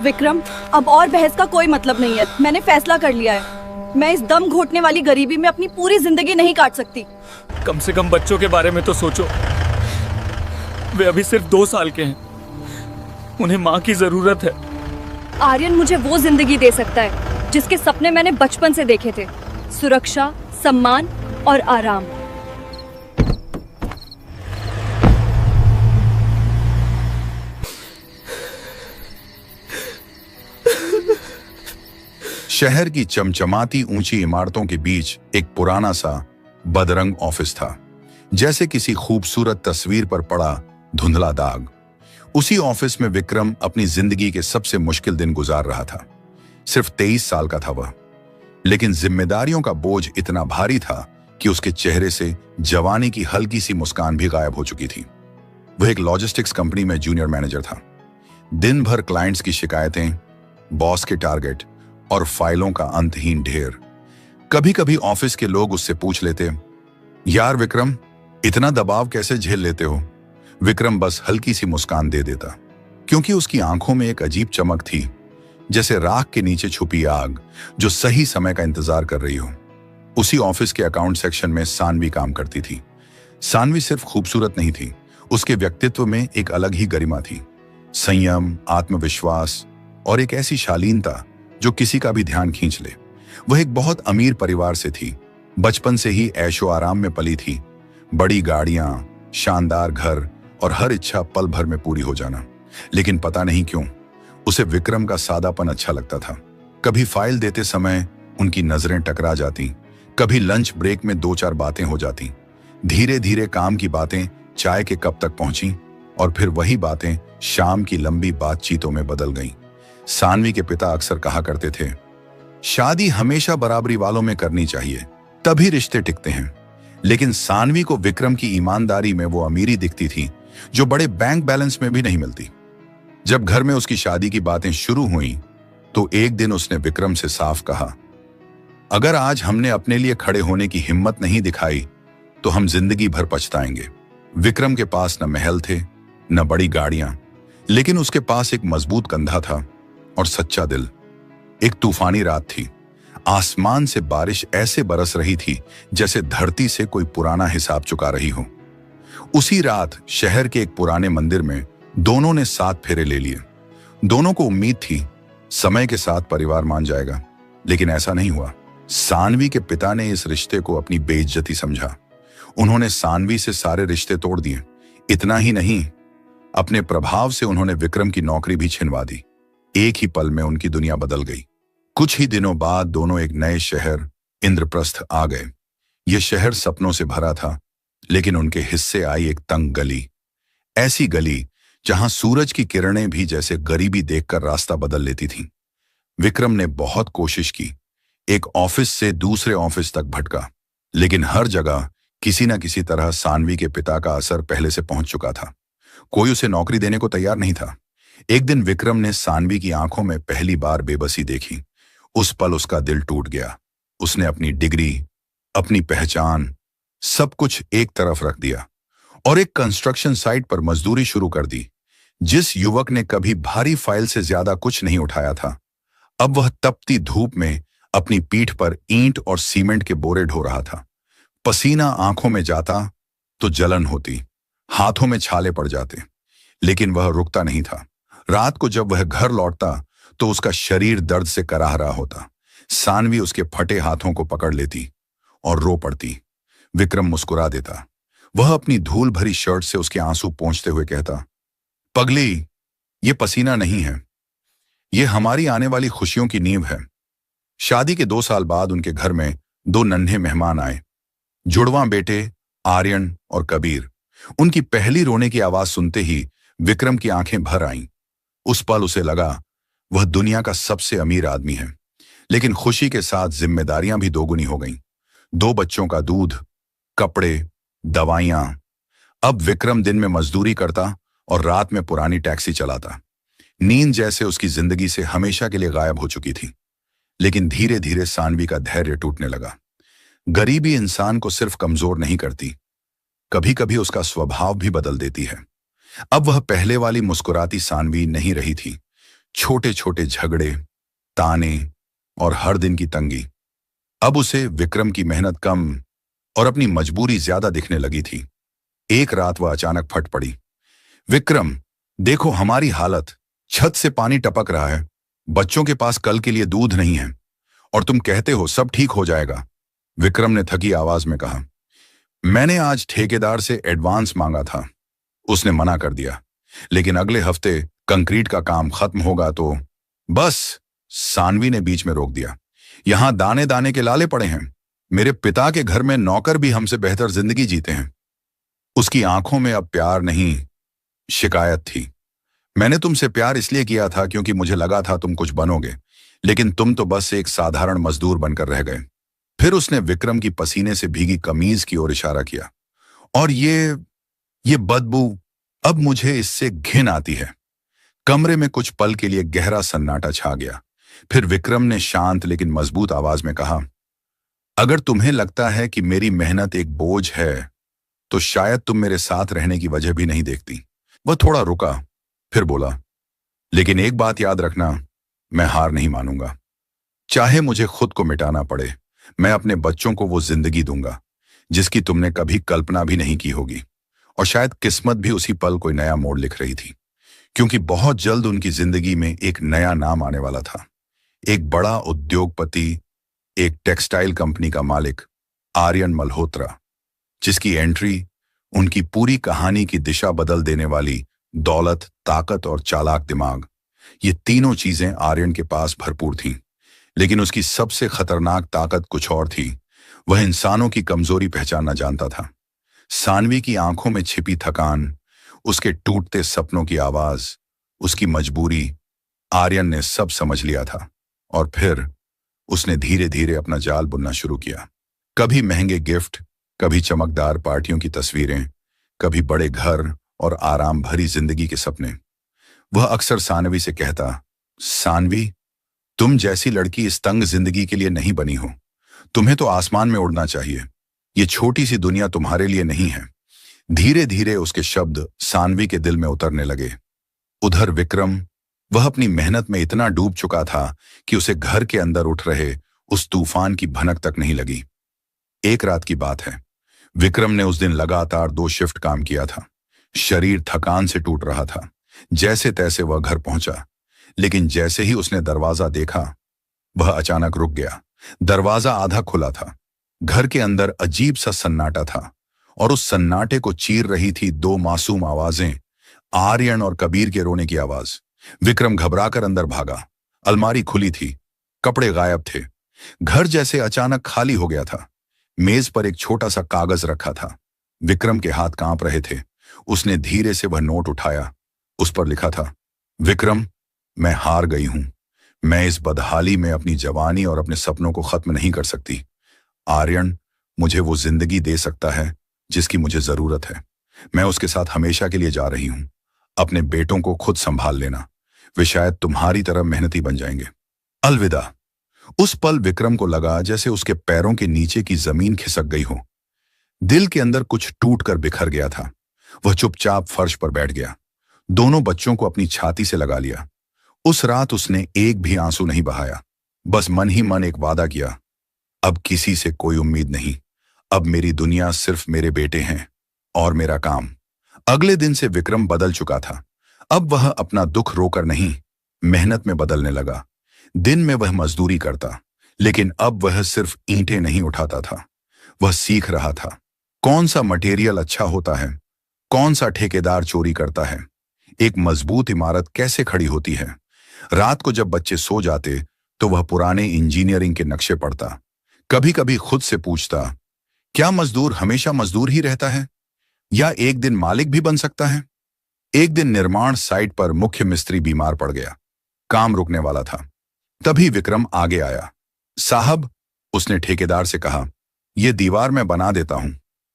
विक्रम, अब और बहस का कोई मतलब नहीं है। मैंने फैसला कर लिया है। मैं इस दम घोटने वाली गरीबी में अपनी पूरी जिंदगी नहीं काट सकती। कम से कम बच्चों के बारे में तो सोचो। वे अभी सिर्फ 2 साल के हैं। उन्हें माँ की जरूरत है। आर्यन मुझे वो जिंदगी दे सकता है जिसके सपने मैंने बचपन से देखे थे। सुरक्षा, सम्मान और आराम। शहर की चमचमाती ऊंची इमारतों के बीच एक पुराना सा बदरंग ऑफिस था, जैसे किसी खूबसूरत तस्वीर पर पड़ा धुंधला दाग। उसी ऑफिस में विक्रम अपनी जिंदगी के सबसे मुश्किल दिन गुजार रहा था। सिर्फ 23 साल का था वह, लेकिन जिम्मेदारियों का बोझ इतना भारी था कि उसके चेहरे से जवानी की हल्की सी मुस्कान भी गायब हो चुकी थी। वह एक लॉजिस्टिक्स कंपनी में जूनियर मैनेजर था। दिन भर क्लाइंट्स की शिकायतें, बॉस के टारगेट और फाइलों का अंतहीन ढेर। कभी कभी ऑफिस के लोग उससे पूछ लेते, यार विक्रम, इतना दबाव कैसे झेल लेते हो? विक्रम बस हल्की सी मुस्कान दे देता, क्योंकि उसकी आंखों में एक अजीब चमक थी, जैसे राख के नीचे छुपी आग जो सही समय का इंतजार कर रही हो। उसी ऑफिस के अकाउंट सेक्शन में सानवी काम करती थी। सानवी सिर्फ खूबसूरत नहीं थी, उसके व्यक्तित्व में एक अलग ही गरिमा थी। संयम, आत्मविश्वास और एक ऐसी शालीनता जो किसी का भी ध्यान खींच ले। वह एक बहुत अमीर परिवार से थी। बचपन से ही ऐशो आराम में पली थी। बड़ी गाड़ियां, शानदार घर और हर इच्छा पल भर में पूरी हो जाना। लेकिन पता नहीं क्यों उसे विक्रम का सादापन अच्छा लगता था। कभी फाइल देते समय उनकी नजरें टकरा जाती, कभी लंच ब्रेक में 2-4 बातें हो जाती। धीरे धीरे काम की बातें चाय के कप तक पहुंची और फिर वही बातें शाम की लंबी बातचीतों में बदल गईं। सानवी के पिता अक्सर कहा करते थे, शादी हमेशा बराबरी वालों में करनी चाहिए, तभी रिश्ते टिकते हैं। लेकिन सानवी को विक्रम की ईमानदारी में वो अमीरी दिखती थी जो बड़े बैंक बैलेंस में भी नहीं मिलती। जब घर में उसकी शादी की बातें शुरू हुई तो एक दिन उसने विक्रम से साफ कहा, अगर आज हमने अपने लिए खड़े होने की हिम्मत नहीं दिखाई तो हम जिंदगी भर पछताएंगे। विक्रम के पास न महल थे, न बड़ी गाड़ियां, लेकिन उसके पास एक मजबूत कंधा था और सच्चा दिल। एक तूफानी रात थी। आसमान से बारिश ऐसे बरस रही थी जैसे धरती से कोई पुराना हिसाब चुका रही हो। उसी रात शहर के एक पुराने मंदिर में दोनों ने 7 फेरे ले लिए। दोनों को उम्मीद थी समय के साथ परिवार मान जाएगा, लेकिन ऐसा नहीं हुआ। सानवी के पिता ने इस रिश्ते को अपनी बेइज्जती समझा। उन्होंने सानवी से सारे रिश्ते तोड़ दिए। इतना ही नहीं, अपने प्रभाव से उन्होंने विक्रम की नौकरी भी छिनवा दी। एक ही पल में उनकी दुनिया बदल गई। कुछ ही दिनों बाद दोनों एक नए शहर इंद्रप्रस्थ आ गए। यह शहर सपनों से भरा था, लेकिन उनके हिस्से आई एक तंग गली। ऐसी गली जहां सूरज की किरणें भी जैसे गरीबी देखकर रास्ता बदल लेती थीं। विक्रम ने बहुत कोशिश की, एक ऑफिस से दूसरे ऑफिस तक भटका, लेकिन हर जगह किसी न किसी तरह सानवी के पिता का असर पहले से पहुंच चुका था। कोई उसे नौकरी देने को तैयार नहीं था। एक दिन विक्रम ने सानवी की आंखों में पहली बार बेबसी देखी। उस पल उसका दिल टूट गया। उसने अपनी डिग्री, अपनी पहचान, सब कुछ एक तरफ रख दिया और एक कंस्ट्रक्शन साइट पर मजदूरी शुरू कर दी। जिस युवक ने कभी भारी फाइल से ज्यादा कुछ नहीं उठाया था, अब वह तपती धूप में अपनी पीठ पर ईंट और सीमेंट के बोरे ढो रहा था। पसीना आंखों में जाता तो जलन होती, हाथों में छाले पड़ जाते, लेकिन वह रुकता नहीं था। रात को जब वह घर लौटता तो उसका शरीर दर्द से कराह रहा होता। सानवी उसके फटे हाथों को पकड़ लेती और रो पड़ती। विक्रम मुस्कुरा देता। वह अपनी धूल भरी शर्ट से उसके आंसू पोंछते हुए कहता, पगली, ये पसीना नहीं है, ये हमारी आने वाली खुशियों की नींव है। शादी के 2 साल बाद उनके घर में 2 नन्हे मेहमान आए, जुड़वां बेटे आर्यन और कबीर। उनकी पहली रोने की आवाज सुनते ही विक्रम की आंखें भर आईं। उस पल उसे लगा वह दुनिया का सबसे अमीर आदमी है। लेकिन खुशी के साथ जिम्मेदारियां भी दोगुनी हो गईं। 2 बच्चों का दूध, कपड़े, दवाइयां। अब विक्रम दिन में मजदूरी करता और रात में पुरानी टैक्सी चलाता। नींद जैसे उसकी जिंदगी से हमेशा के लिए गायब हो चुकी थी। लेकिन धीरे धीरे सानवी का धैर्य टूटने लगा। गरीबी इंसान को सिर्फ कमजोर नहीं करती, कभी कभी उसका स्वभाव भी बदल देती है। अब वह पहले वाली मुस्कुराती सानवी नहीं रही थी। छोटे छोटे झगड़े, ताने और हर दिन की तंगी। अब उसे विक्रम की मेहनत कम और अपनी मजबूरी ज्यादा दिखने लगी थी। एक रात वह अचानक फट पड़ी। विक्रम, देखो हमारी हालत, छत से पानी टपक रहा है, बच्चों के पास कल के लिए दूध नहीं है, और तुम कहते हो सब ठीक हो जाएगा। विक्रम ने थकी आवाज में कहा, मैंने आज ठेकेदार से एडवांस मांगा था, उसने मना कर दिया, लेकिन अगले हफ्ते कंक्रीट का काम खत्म होगा तो। बस, सानवी ने बीच में रोक दिया, यहां दाने दाने के लाले पड़े हैं। मेरे पिता के घर में नौकर भी हमसे बेहतर जिंदगी जीते हैं। उसकी आंखों में अब प्यार नहीं, शिकायत थी। मैंने तुमसे प्यार इसलिए किया था क्योंकि मुझे लगा था तुम कुछ बनोगे, लेकिन तुम तो बस एक साधारण मजदूर बनकर रह गए। फिर उसने विक्रम की पसीने से भीगी कमीज की ओर इशारा किया। और ये बदबू, अब मुझे इससे घिन आती है। कमरे में कुछ पल के लिए गहरा सन्नाटा छा गया। फिर विक्रम ने शांत लेकिन मजबूत आवाज में कहा, अगर तुम्हें लगता है कि मेरी मेहनत एक बोझ है, तो शायद तुम मेरे साथ रहने की वजह भी नहीं देखती। वह थोड़ा रुका, फिर बोला, लेकिन एक बात याद रखना, मैं हार नहीं मानूंगा। चाहे मुझे खुद को मिटाना पड़े, मैं अपने बच्चों को वो जिंदगी दूंगा जिसकी तुमने कभी कल्पना भी नहीं की होगी। और शायद किस्मत भी उसी पल कोई नया मोड़ लिख रही थी, क्योंकि बहुत जल्द उनकी जिंदगी में एक नया नाम आने वाला था। एक बड़ा उद्योगपति, एक टेक्सटाइल कंपनी का मालिक, आर्यन मल्होत्रा, जिसकी एंट्री उनकी पूरी कहानी की दिशा बदल देने वाली दौलत, ताकत और चालाक दिमाग, ये तीनों चीजें आर्यन के पास भरपूर थीं। लेकिन उसकी सबसे खतरनाक ताकत कुछ और थी। वह इंसानों की कमजोरी पहचानना जानता था। सानवी की आंखों में छिपी थकान, उसके टूटते सपनों की आवाज, उसकी मजबूरी, आर्यन ने सब समझ लिया था। और फिर उसने धीरे धीरे अपना जाल बुनना शुरू किया। कभी महंगे गिफ्ट, कभी चमकदार पार्टियों की तस्वीरें, कभी बड़े घर और आराम भरी जिंदगी के सपने। वह अक्सर सानवी से कहता, सानवी, तुम जैसी लड़की इस तंग जिंदगी के लिए नहीं बनी हो। तुम्हें तो आसमान में उड़ना चाहिए। ये छोटी सी दुनिया तुम्हारे लिए नहीं है। धीरे धीरे उसके शब्द सानवी के दिल में उतरने लगे। उधर विक्रम, वह अपनी मेहनत में इतना डूब चुका था कि उसे घर के अंदर उठ रहे उस तूफान की भनक तक नहीं लगी। एक रात की बात है। विक्रम ने उस दिन लगातार 2 शिफ्ट काम किया था। शरीर थकान से टूट रहा था। जैसे तैसे वह घर पहुंचा, लेकिन जैसे ही उसने दरवाजा देखा, वह अचानक रुक गया। दरवाजा आधा खुला था। घर के अंदर अजीब सा सन्नाटा था, और उस सन्नाटे को चीर रही थी 2 मासूम आवाजें, आर्यन और कबीर के रोने की आवाज। विक्रम घबराकर अंदर भागा। अलमारी खुली थी, कपड़े गायब थे। घर जैसे अचानक खाली हो गया था। मेज पर एक छोटा सा कागज रखा था। विक्रम के हाथ कांप रहे थे। उसने धीरे से वह नोट उठाया। उस पर लिखा था, विक्रम, मैं हार गई हूं। मैं इस बदहाली में अपनी जवानी और अपने सपनों को खत्म नहीं कर सकती। आर्यन मुझे वो जिंदगी दे सकता है जिसकी मुझे जरूरत है। मैं उसके साथ हमेशा के लिए जा रही हूं। अपने बेटों को खुद संभाल लेना, वे शायद तुम्हारी तरह मेहनती बन जाएंगे। अलविदा। उस पल विक्रम को लगा जैसे उसके पैरों के नीचे की जमीन खिसक गई हो। दिल के अंदर कुछ टूट कर बिखर गया था। वह चुपचाप फर्श पर बैठ गया। दोनों बच्चों को अपनी छाती से लगा लिया। उस रात उसने एक भी आंसू नहीं बहाया। बस मन ही मन एक वादा किया, अब किसी से कोई उम्मीद नहीं। अब मेरी दुनिया सिर्फ मेरे बेटे हैं और मेरा काम। अगले दिन से विक्रम बदल चुका था। अब वह अपना दुख रोकर नहीं, मेहनत में बदलने लगा। दिन में वह मजदूरी करता, लेकिन अब वह सिर्फ ईंटें नहीं उठाता था। वह सीख रहा था कौन सा मटेरियल अच्छा होता है, कौन सा ठेकेदार चोरी करता है, एक मजबूत इमारत कैसे खड़ी होती है। रात को जब बच्चे सो जाते तो वह पुराने इंजीनियरिंग के नक्शे पढ़ता। कभी कभी खुद से पूछता, क्या मजदूर हमेशा मजदूर ही रहता है, या एक दिन मालिक भी बन सकता है। एक दिन निर्माण साइट पर मुख्य मिस्त्री बीमार पड़ गया। काम रुकने वाला था। तभी विक्रम आगे आया। साहब, उसने ठेकेदार से कहा, यह दीवार मैं बना देता हूं,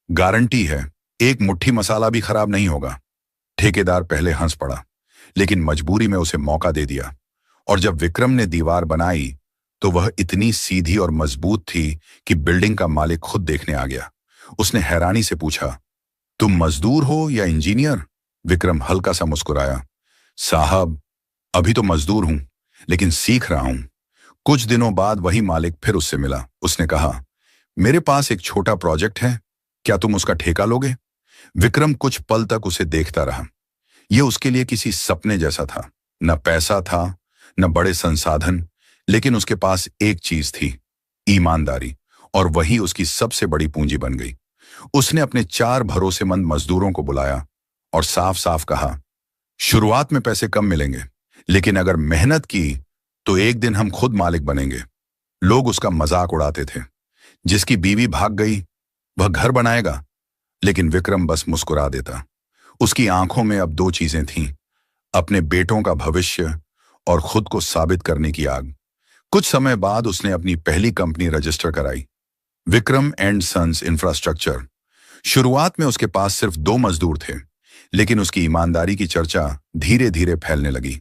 गारंटी है, एक मुट्ठी मसाला भी खराब नहीं होगा। ठेकेदार पहले हंस पड़ा, लेकिन मजबूरी में उसे मौका दे दिया। और जब विक्रम ने दीवार बनाई तो वह इतनी सीधी और मजबूत थी कि बिल्डिंग का मालिक खुद देखने आ गया। उसने हैरानी से पूछा, तुम मजदूर हो या इंजीनियर? विक्रम हल्का सा मुस्कुराया, साहब, अभी तो मजदूर हूं, लेकिन सीख रहा हूं। कुछ दिनों बाद वही मालिक फिर उससे मिला। उसने कहा, मेरे पास एक छोटा प्रोजेक्ट है, क्या तुम उसका ठेका लोगे? विक्रम कुछ पल तक उसे देखता रहा। यह उसके लिए किसी सपने जैसा था। न पैसा था, न बड़े संसाधन, लेकिन उसके पास एक चीज थी, ईमानदारी, और वही उसकी सबसे बड़ी पूंजी बन गई। उसने अपने 4 भरोसेमंद मजदूरों को बुलाया और साफ साफ कहा, शुरुआत में पैसे कम मिलेंगे, लेकिन अगर मेहनत की तो एक दिन हम खुद मालिक बनेंगे। लोग उसका मजाक उड़ाते थे। जिसकी बीवी भाग गई वह घर बनाएगा, लेकिन विक्रम बस मुस्कुरा देता। उसकी आंखों में अब 2 चीजें थीं, अपने बेटों का भविष्य और खुद को साबित करने की आग। कुछ समय बाद उसने अपनी पहली कंपनी रजिस्टर कराई, विक्रम एंड सन्स इंफ्रास्ट्रक्चर। शुरुआत में उसके पास सिर्फ 2 मजदूर थे, लेकिन उसकी ईमानदारी की चर्चा धीरे धीरे फैलने लगी।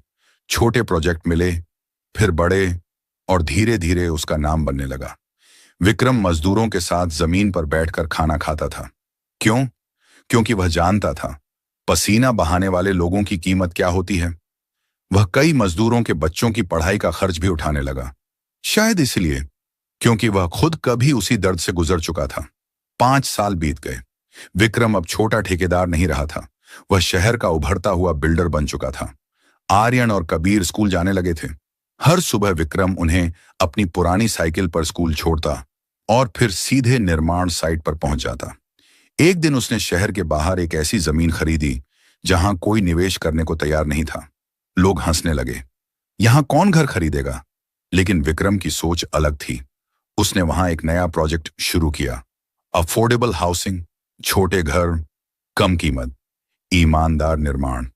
छोटे प्रोजेक्ट मिले, फिर बड़े, और धीरे धीरे उसका नाम बनने लगा। विक्रम मजदूरों के साथ जमीन पर बैठकर खाना खाता था। क्यों? क्योंकि वह जानता था पसीना बहाने वाले लोगों की कीमत क्या होती है। वह कई मजदूरों के बच्चों की पढ़ाई का खर्च भी उठाने लगा, शायद इसलिए क्योंकि वह खुद कभी उसी दर्द से गुजर चुका था। 5 साल बीत गए। विक्रम अब छोटा ठेकेदार नहीं रहा था, वह शहर का उभरता हुआ बिल्डर बन चुका था। आर्यन और कबीर स्कूल जाने लगे थे। हर सुबह विक्रम उन्हें अपनी पुरानी साइकिल पर स्कूल छोड़ता और फिर सीधे निर्माण साइट पर पहुंच जाता। एक दिन उसने शहर के बाहर एक ऐसी जमीन खरीदी जहां कोई निवेश करने को तैयार नहीं था। लोग हंसने लगे, यहां कौन घर खरीदेगा? लेकिन विक्रम की सोच अलग थी। उसने वहां एक नया प्रोजेक्ट शुरू किया, अफोर्डेबल हाउसिंग, छोटे घर, कम कीमत, ईमानदार निर्माण।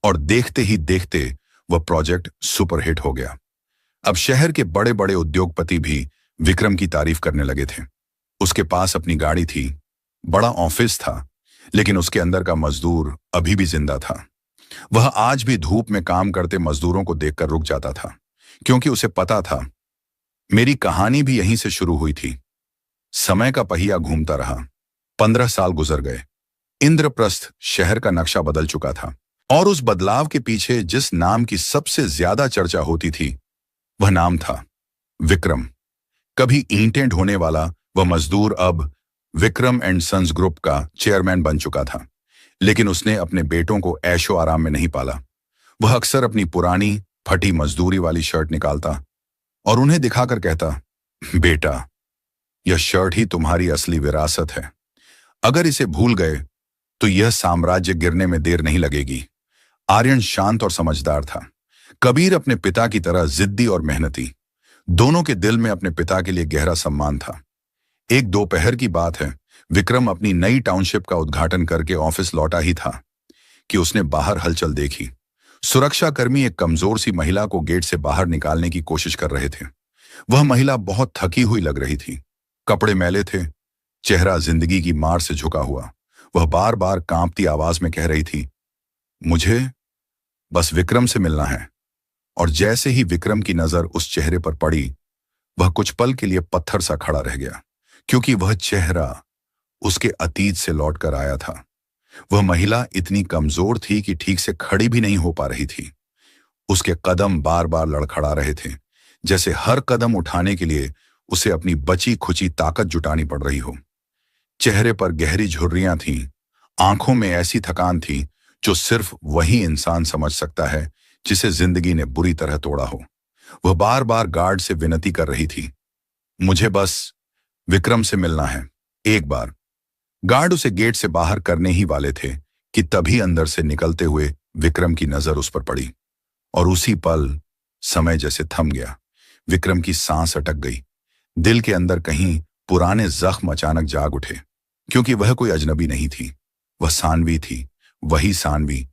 और देखते ही देखते वह प्रोजेक्ट सुपरहिट हो गया। अब शहर के बड़े बड़े उद्योगपति भी विक्रम की तारीफ करने लगे थे। उसके पास अपनी गाड़ी थी, बड़ा ऑफिस था, लेकिन उसके अंदर का मजदूर अभी भी जिंदा था। वह आज भी धूप में काम करते मजदूरों को देखकर रुक जाता था, क्योंकि उसे पता था मेरी कहानी भी यहीं से शुरू हुई थी। समय का पहिया घूमता रहा। 15 साल गुजर गए। इंद्रप्रस्थ शहर का नक्शा बदल चुका था, और उस बदलाव के पीछे जिस नाम की सबसे ज्यादा चर्चा होती थी वह नाम था विक्रम। कभी ईंटें ढोने वाला वह मजदूर अब विक्रम एंड सन्स ग्रुप का चेयरमैन बन चुका था। लेकिन उसने अपने बेटों को ऐशो आराम में नहीं पाला। वह अक्सर अपनी पुरानी फटी मजदूरी वाली शर्ट निकालता और उन्हें दिखाकर कहता, बेटा, यह शर्ट ही तुम्हारी असली विरासत है। अगर इसे भूल गए तो यह साम्राज्य गिरने में देर नहीं लगेगी। आर्यन शांत और समझदार था। कबीर अपने पिता की तरह जिद्दी और मेहनती। दोनों के दिल में अपने पिता के लिए गहरा सम्मान था। एक दोपहर की बात है, विक्रम अपनी नई टाउनशिप का उद्घाटन करके ऑफिस लौटा ही था कि उसने बाहर हलचल देखी। सुरक्षाकर्मी एक कमजोर सी महिला को गेट से बाहर निकालने की कोशिश कर रहे थे। वह महिला बहुत थकी हुई लग रही थी। कपड़े मैले थे, चेहरा जिंदगी की मार से झुका हुआ। वह बार बार कांपती आवाज में कह रही थी, मुझे बस विक्रम से मिलना है। और जैसे ही विक्रम की नजर उस चेहरे पर पड़ी, वह कुछ पल के लिए पत्थर सा खड़ा रह गया, क्योंकि वह चेहरा उसके अतीत से लौट कर आया था। वह महिला इतनी कमजोर थी कि ठीक से खड़ी भी नहीं हो पा रही थी। उसके कदम बार बार लड़खड़ा रहे थे, जैसे हर कदम उठाने के लिए उसे अपनी बची खुची ताकत जुटानी पड़ रही हो। चेहरे पर गहरी झुर्रियां थीं, आंखों में ऐसी थकान थी जो सिर्फ वही इंसान समझ सकता है जिसे जिंदगी ने बुरी तरह तोड़ा हो। वह बार बार गार्ड से विनती कर रही थी, मुझे बस विक्रम से मिलना है, एक बार। गार्ड उसे गेट से बाहर करने ही वाले थे कि तभी अंदर से निकलते हुए विक्रम की नजर उस पर पड़ी, और उसी पल समय जैसे थम गया। विक्रम की सांस अटक गई। दिल के अंदर कहीं पुराने जख्म अचानक जाग उठे, क्योंकि वह कोई अजनबी नहीं थी। वह सानवी थी, वही सानवी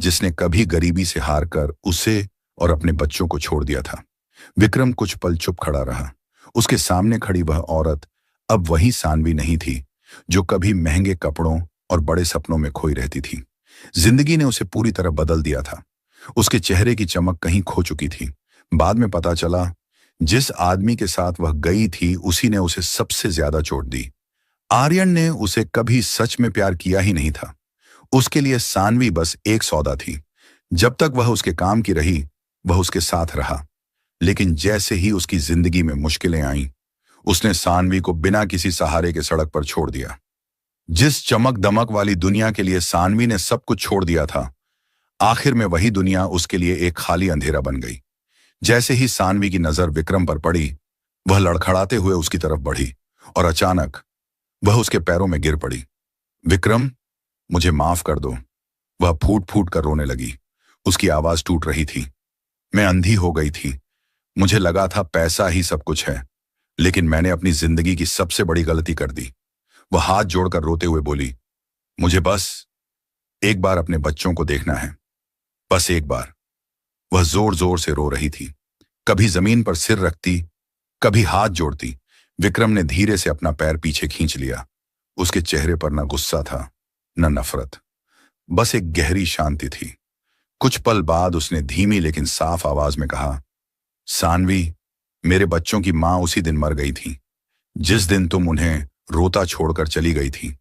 जिसने कभी गरीबी से हार कर उसे और अपने बच्चों को छोड़ दिया था। विक्रम कुछ पल चुप खड़ा रहा। उसके सामने खड़ी वह औरत अब वही सानवी नहीं थी जो कभी महंगे कपड़ों और बड़े सपनों में खोई रहती थी। जिंदगी ने उसे पूरी तरह बदल दिया था। उसके चेहरे की चमक कहीं खो चुकी थी। बाद में पता चला, जिस आदमी के साथ वह गई थी उसी ने उसे सबसे ज्यादा चोट दी। आर्यन ने उसे कभी सच में प्यार किया ही नहीं था। उसके लिए सानवी बस एक सौदा थी। जब तक वह उसके काम की रही, वह उसके साथ रहा, लेकिन जैसे ही उसकी जिंदगी में मुश्किलें आईं, उसने सानवी को बिना किसी सहारे के सड़क पर छोड़ दिया। जिस चमक दमक वाली दुनिया के लिए सानवी ने सब कुछ छोड़ दिया था, आखिर में वही दुनिया उसके लिए एक खाली अंधेरा बन गई। जैसे ही सानवी की नजर विक्रम पर पड़ी, वह लड़खड़ाते हुए उसकी तरफ बढ़ी और अचानक वह उसके पैरों में गिर पड़ी। विक्रम, मुझे माफ कर दो। वह फूट फूट कर रोने लगी। उसकी आवाज टूट रही थी। मैं अंधी हो गई थी। मुझे लगा था पैसा ही सब कुछ है, लेकिन मैंने अपनी जिंदगी की सबसे बड़ी गलती कर दी। वह हाथ जोड़कर रोते हुए बोली, मुझे बस एक बार अपने बच्चों को देखना है, बस एक बार। वह जोर जोर से रो रही थी, कभी जमीन पर सिर रखती, कभी हाथ जोड़ती। विक्रम ने धीरे से अपना पैर पीछे खींच लिया। उसके चेहरे पर न गुस्सा था, न नफरत, बस एक गहरी शांति थी। कुछ पल बाद उसने धीमी लेकिन साफ आवाज में कहा, सानवी, मेरे बच्चों की मां उसी दिन मर गई थी, जिस दिन तुम उन्हें रोता छोड़कर चली गई थी।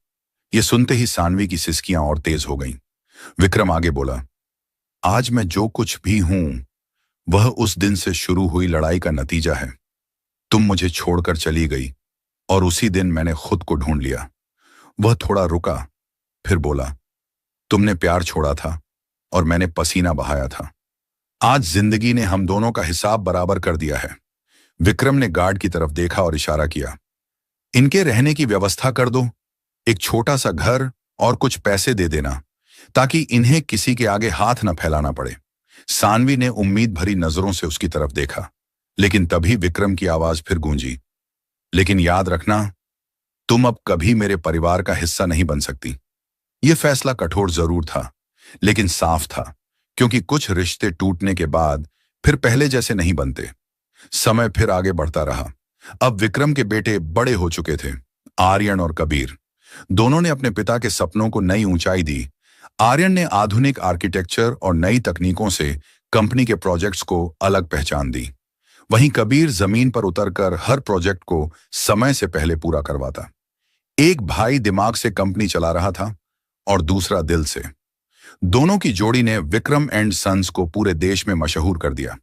यह सुनते ही सानवी की सिसकियां और तेज हो गईं। विक्रम आगे बोला, आज मैं जो कुछ भी हूं, वह उस दिन से शुरू हुई लड़ाई का नतीजा है। तुम मुझे छोड़कर चली गई और उसी दिन मैंने खुद को ढूंढ लिया। वह थोड़ा रुका, फिर बोला, तुमने प्यार छोड़ा था और मैंने पसीना बहाया था। आज जिंदगी ने हम दोनों का हिसाब बराबर कर दिया है। विक्रम ने गार्ड की तरफ देखा और इशारा किया, इनके रहने की व्यवस्था कर दो, एक छोटा सा घर और कुछ पैसे दे देना, ताकि इन्हें किसी के आगे हाथ न फैलाना पड़े। सानवी ने उम्मीद भरी नजरों से उसकी तरफ देखा, लेकिन तभी विक्रम की आवाज फिर गूंजी, लेकिन याद रखना, तुम अब कभी मेरे परिवार का हिस्सा नहीं बन सकती। यह फैसला कठोर जरूर था, लेकिन साफ था, क्योंकि कुछ रिश्ते टूटने के बाद फिर पहले जैसे नहीं बनते। समय फिर आगे बढ़ता रहा। अब विक्रम के बेटे बड़े हो चुके थे, आर्यन और कबीर। दोनों ने अपने पिता के सपनों को नई ऊंचाई दी। आर्यन ने आधुनिक आर्किटेक्चर और नई तकनीकों से कंपनी के प्रोजेक्ट्स को अलग पहचान दी। वहीं कबीर जमीन पर उतरकर हर प्रोजेक्ट को समय से पहले पूरा करवाता। एक भाई दिमाग से कंपनी चला रहा था और दूसरा दिल से। दोनों की जोड़ी ने विक्रम एंड सन्स को पूरे देश में मशहूर कर दिया।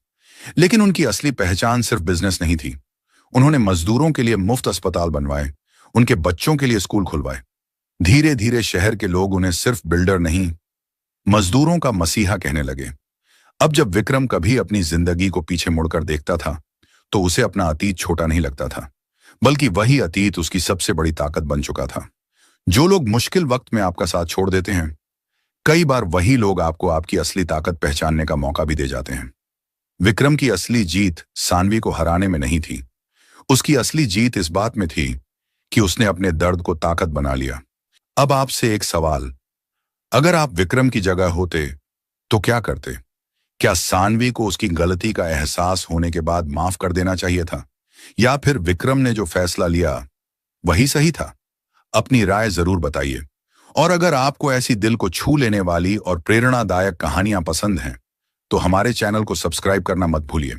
लेकिन उनकी असली पहचान सिर्फ बिजनेस नहीं थी। उन्होंने मजदूरों के लिए मुफ्त अस्पताल बनवाए, उनके बच्चों के लिए स्कूल खुलवाए। धीरे धीरे शहर के लोग उन्हें सिर्फ बिल्डर नहीं, मजदूरों का मसीहा कहने लगे। अब जब विक्रम कभी अपनी जिंदगी को पीछे मुड़कर देखता था, तो उसे अपना अतीत छोटा नहीं लगता था, बल्कि वही अतीत उसकी सबसे बड़ी ताकत बन चुका था। जो लोग मुश्किल वक्त में आपका साथ छोड़ देते हैं, कई बार वही लोग आपको आपकी असली ताकत पहचानने का मौका भी दे जाते हैं। विक्रम की असली जीत सानवी को हराने में नहीं थी। उसकी असली जीत इस बात में थी कि उसने अपने दर्द को ताकत बना लिया। अब आपसे एक सवाल, अगर आप विक्रम की जगह होते तो क्या करते? क्या सानवी को उसकी गलती का एहसास होने के बाद माफ कर देना चाहिए था, या फिर विक्रम ने जो फैसला लिया वही सही था? अपनी राय जरूर बताइए। और अगर आपको ऐसी दिल को छू लेने वाली और प्रेरणादायक कहानियां पसंद हैं, तो हमारे चैनल को सब्सक्राइब करना मत भूलिए।